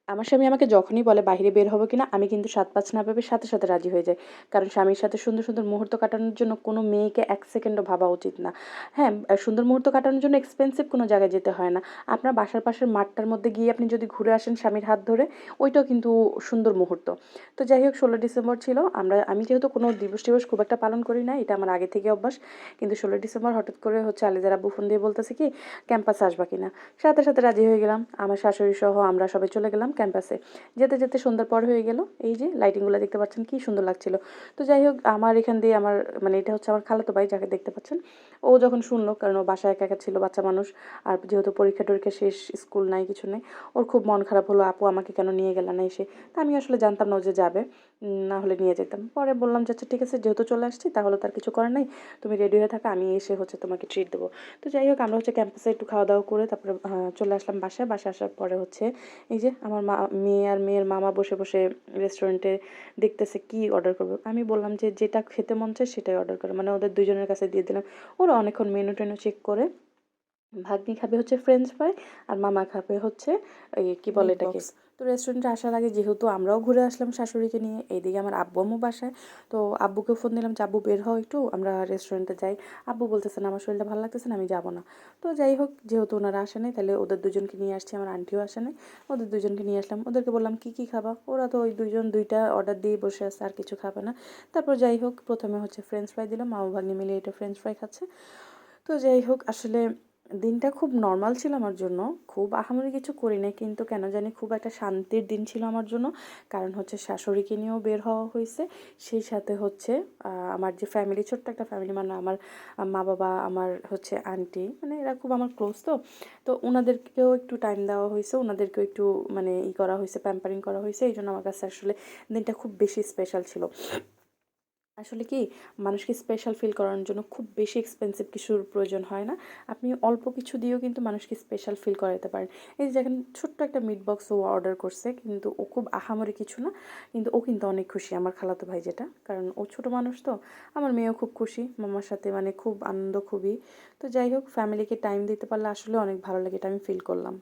আমার স্বামী আমাকে যখনই বলে বাহিরে বের হবো কিনা, আমি কিন্তু ৭-৫ না ভেবে সাথে, সাথে রাজি হয়ে যাই। কারণ স্বামীর সাথে সুন্দর, সুন্দর মুহূর্ত কাটানোর জন্য কোনো মেয়েকে ১ সেকেন্ডও ভাবা উচিত না। হ্যাঁ, সুন্দর মুহূর্ত কাটানোর জন্য এক্সপেন্সিভ কোনো জায়গায় যেতে হয় না। আপনার বাসার পাশের মাঠটার মধ্যে গিয়ে আপনি যদি ঘুরে আসেন স্বামীর হাত ধরে, ওইটাও কিন্তু সুন্দর মুহূর্ত। তো যাই হোক ১৬ ডিসেম্বর ছিল। আমি যেহেতু কোনো দিবস-টিবস খুব একটা পালন করি না, এটা আমার আগে থেকে অভ্যাস। কিন্তু ১৬ ডিসেম্বর হঠাৎ করে হচ্ছে আলিজার আব্বু ফোন দিয়ে বলতেছে কি, "ক্যাম্পাসে আসবা কিনা?" সাথে, সাথে রাজি হয়ে গেলাম। আমার শাশুড়ি সহ আমরা সবাই চলে গেলাম ক্যাম্পাসে। যেতে, যেতে সন্ধ্যার পর হয়ে গেল। এই যে লাইটিংগুলা দেখতে পাচ্ছেন কি সুন্দর লাগছিল। তো যাই হোক আমার এখান দিয়ে আমার মানে এটা হচ্ছে আমার খালাতো ভাই যাকে দেখতে পাচ্ছেন। ও যখন শুনলো কারণ ও বাসায় একা, একা ছিল বাচ্চা মানুষ। আর যেহেতু পরীক্ষা-টরীক্ষা শেষ, স্কুল নাই কিছু নেই। ওর খুব মন খারাপ হলো, "আপু আমাকে কেন নিয়ে গেলা না এসে?" তা আমি আসলে জানতাম না ও যে যাবে। না হলে নিয়ে যেতাম। পরে বললাম যে, "আচ্ছা ঠিক আছে যেহেতু চলে আসছি তাহলে তো আর কিছু করার নাই। তুমি রেডি হয়ে থাকো আমি এসে হচ্ছে তোমাকে ট্রিট দেবো।" তো যাই হোক আমরা হচ্ছে ক্যাম্পাসে একটু খাওয়া-দাওয়া করে তারপরে চলে আসলাম বাসায়। বাসায় আসার পরে হচ্ছে এই যে আমার মেয়ে আর মেয়ের মামা বসে, বসে রেস্টুরেন্টে দেখতেছে কি অর্ডার করবে। আমি বললাম যে, "যেটা খেতে মন চায় সেটাই অর্ডার করো।" মানে ওদের ২ জনের কাছে দিয়ে দিলাম। ওরা অনেকক্ষণ মেনু-টেনু চেক করে ভাগ্নি খাবে হচ্ছে ফ্রেঞ্চ ফ্রাই আর মামা খাবে হচ্ছে এই কি বলে মিট এটাকে। বক্স। তো রেস্টুরেন্টে আসার আগে যেহেতু আমরাও ঘুরে আসলাম শাশুড়িকে নিয়ে, এইদিকে আমার আব্বু-আম্মু বাসায়। তো আব্বুকে ফোন দিলাম যে, "আব্বু বের হও একটু, আমরা রেস্টুরেন্টে যাই।" আব্বু বলতেছে না, "আমার শরীরটা ভালো লাগতেছে না, আমি যাবো না।" তো যাই হোক যেহেতু ওনারা আসে নাই তাহলে ওদের দুজনকে নিয়ে আসছি, আমার আন্টিও আসে নাই। ওদের দুজনকে নিয়ে আসলাম। ওদেরকে বললাম, "কি, কি খাবা?" ওরা তো ওই ২ জন ২ টা অর্ডার দিয়েই বসে আছে, আর কিছু খাবে না। তারপর যাই হোক ১ম এ হচ্ছে ফ্রেঞ্চ ফ্রাই দিলাম। মামা ভাগ্নি মিলে এটা ফ্রেঞ্চ ফ্রাই খাচ্ছে। তো যাই হোক আসলে দিনটা খুব নরমাল ছিল আমার জন্য। খুব আহামরি কিছু করি নাই। কিন্তু কেন জানি খুব একটা শান্তির দিন ছিল আমার জন্য। কারণ হচ্ছে শাশুড়িকে নিয়েও বের হওয়া হইছে। সেই সাথে হচ্ছে আমার যে ফ্যামিলি, ছোট্ট একটা ফ্যামিলি মানে আমার মা-বাবা, আমার হচ্ছে আন্টি মানে এরা খুব আমার ক্লোজ তো। তো উনাদেরকেও একটু টাইম দেওয়া হইছে। উনাদেরকেও একটু মানে করা হইছে, প্যাম্পারিং করা হইছে। এইজন্য আমার কাছে আসলে দিনটা খুব বেশি স্পেশাল ছিল। আসলে কি মানুষকে স্পেশাল ফিল করানোর জন্য খুব বেশি এক্সপেন্সিভ কিছুর প্রয়োজন হয় না। আপনি অল্প কিছু দিয়েও কিন্তু মানুষকে স্পেশাল ফিল করাতে পারেন। এই যে দেখেন ছোট্ট একটা মিট বক্স ও অর্ডার করছে কিন্তু ও খুব আহামরি কিছু না। কিন্তু ও কিন্তু অনেক খুশি আমার খালাতো ভাই যেটা। কারণ ও ছোট মানুষ তো। আমার মেয়েও খুব খুশি মামার সাথে মানে খুব আনন্দ খুবই। তো যাই হোক ফ্যামিলিকে টাইম দিতে পারলে আসলে অনেক ভালো লাগে এটা আমি ফিল করলাম।